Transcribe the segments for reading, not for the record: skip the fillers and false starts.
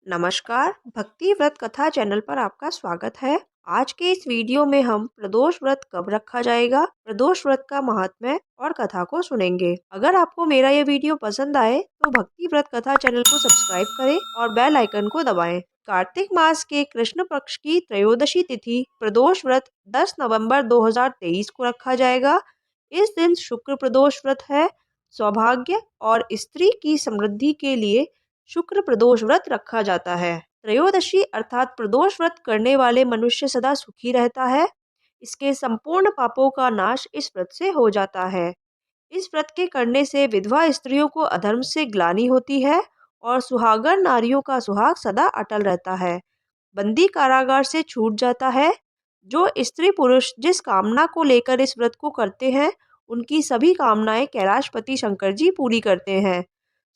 नमस्कार, भक्ति व्रत कथा चैनल पर आपका स्वागत है। आज के इस वीडियो में हम प्रदोष व्रत कब रखा जाएगा, प्रदोष व्रत का महात्म्य और कथा को सुनेंगे। अगर आपको मेरा ये वीडियो पसंद आए तो भक्ति व्रत कथा चैनल को सब्सक्राइब करें और बेल आइकन को दबाएं। कार्तिक मास के कृष्ण पक्ष की त्रयोदशी तिथि प्रदोष व्रत 10 नवंबर 2023 को रखा जाएगा। इस दिन शुक्र प्रदोष व्रत है। सौभाग्य और स्त्री की समृद्धि के लिए शुक्र प्रदोष व्रत रखा जाता है। त्रयोदशी अर्थात प्रदोष व्रत करने वाले मनुष्य सदा सुखी रहता है। इसके संपूर्ण पापों का नाश इस व्रत से हो जाता है। इस व्रत के करने से विधवा स्त्रियों को अधर्म से ग्लानि होती है और सुहागन नारियों का सुहाग सदा अटल रहता है। बंदी कारागार से छूट जाता है। जो स्त्री पुरुष जिस कामना को लेकर इस व्रत को करते हैं, उनकी सभी कामनाएं कैलाशपति शंकर जी पूरी करते हैं।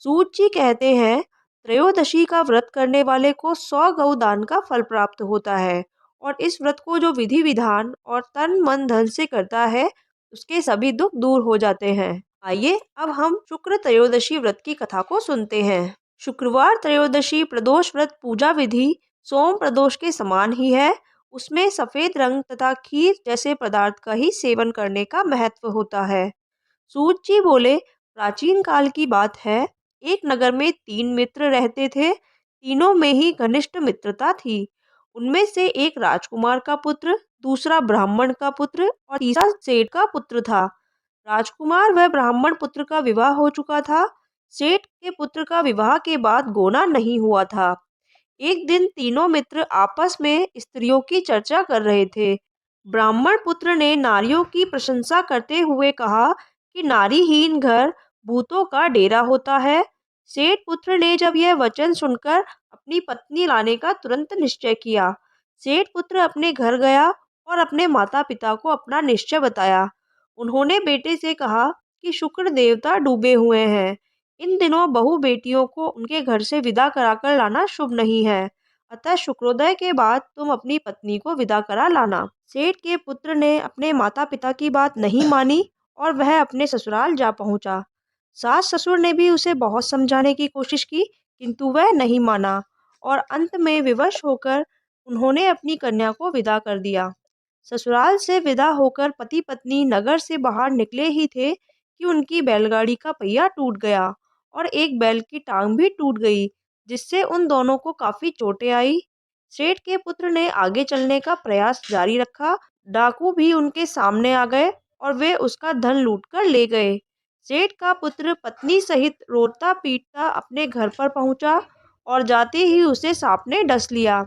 सूत जी कहते हैं, त्रयोदशी का व्रत करने वाले को 100 गौ दान का फल प्राप्त होता है और इस व्रत को जो विधि विधान और तन मन धन से करता है, उसके सभी दुख दूर हो जाते हैं। आइए अब हम शुक्र त्रयोदशी व्रत की कथा को सुनते हैं। शुक्रवार त्रयोदशी प्रदोष व्रत पूजा विधि सोम प्रदोष के समान ही है। उसमें सफेद रंग तथा खीर जैसे पदार्थ का ही सेवन करने का महत्व होता है। सूत जी बोले, प्राचीन काल की बात है। एक नगर में 3 मित्र रहते थे। तीनों में ही घनिष्ठ मित्रता थी। उनमें से एक राजकुमार का पुत्र, दूसरा ब्राह्मण का पुत्र और तीसरा सेठ का पुत्र था। राजकुमार व ब्राह्मण पुत्र का विवाह हो चुका था। सेठ के पुत्र का विवाह के बाद गोना नहीं हुआ था। एक दिन तीनों मित्र आपस में स्त्रियों की चर्चा कर रहे थे। ब्राह्मण पुत्र ने नारियों की प्रशंसा करते हुए कहा कि नारीहीन घर भूतों का डेरा होता है। सेठ पुत्र ने जब यह वचन सुनकर अपनी पत्नी लाने का तुरंत निश्चय किया। सेठ पुत्र अपने घर गया और अपने माता पिता को अपना निश्चय बताया। उन्होंने बेटे से कहा कि शुक्र देवता डूबे हुए हैं। इन दिनों बहू बेटियों को उनके घर से विदा कराकर लाना शुभ नहीं है, अतः शुक्रोदय के बाद तुम अपनी पत्नी को विदा करा लाना। सेठ के पुत्र ने अपने माता पिता की बात नहीं मानी और वह अपने ससुराल जा पहुंचा। सास ससुर ने भी उसे बहुत समझाने की कोशिश की, किंतु वह नहीं माना और अंत में विवश होकर उन्होंने अपनी कन्या को विदा कर दिया। ससुराल से विदा होकर पति पत्नी नगर से बाहर निकले ही थे कि उनकी बैलगाड़ी का पहिया टूट गया और एक बैल की टांग भी टूट गई, जिससे उन दोनों को काफी चोटें आई। सेठ के पुत्र ने आगे चलने का प्रयास जारी रखा। डाकू भी उनके सामने आ गए और वे उसका धन लूटकर ले गए। सेठ का पुत्र पत्नी सहित रोता पीटता अपने घर पर पहुंचा और जाते ही उसे सांप ने डस लिया।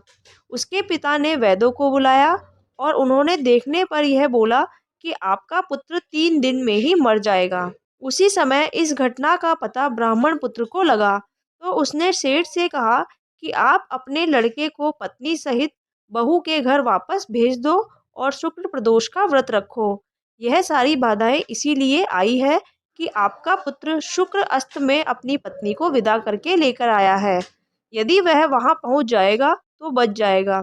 उसके पिता ने वैद्यों को बुलाया और उन्होंने देखने पर यह बोला कि आपका पुत्र 3 दिन में ही मर जाएगा। उसी समय इस घटना का पता ब्राह्मण पुत्र को लगा, तो उसने सेठ से कहा कि आप अपने लड़के को पत्नी सहित बहू के घर वापस भेज दो और शुक्र प्रदोष का व्रत रखो। यह सारी बाधाएं इसीलिए आई है कि आपका पुत्र शुक्र अस्त में अपनी पत्नी को विदा करके लेकर आया है। यदि वह वहां पहुंच जाएगा तो बच जाएगा।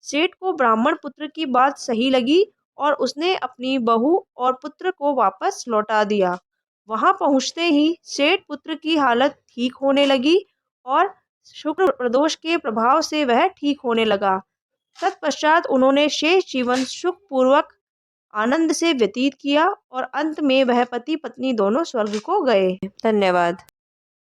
सेठ को ब्राह्मण पुत्र की बात सही लगी और उसने अपनी बहू और पुत्र को वापस लौटा दिया। वहां पहुंचते ही सेठ पुत्र की हालत ठीक होने लगी और शुक्र प्रदोष के प्रभाव से वह ठीक होने लगा। तत्पश्चात उन्होंने शेष जीवन सुख पूर्वक आनंद से व्यतीत किया और अंत में वह पति पत्नी दोनों स्वर्ग को गए। धन्यवाद।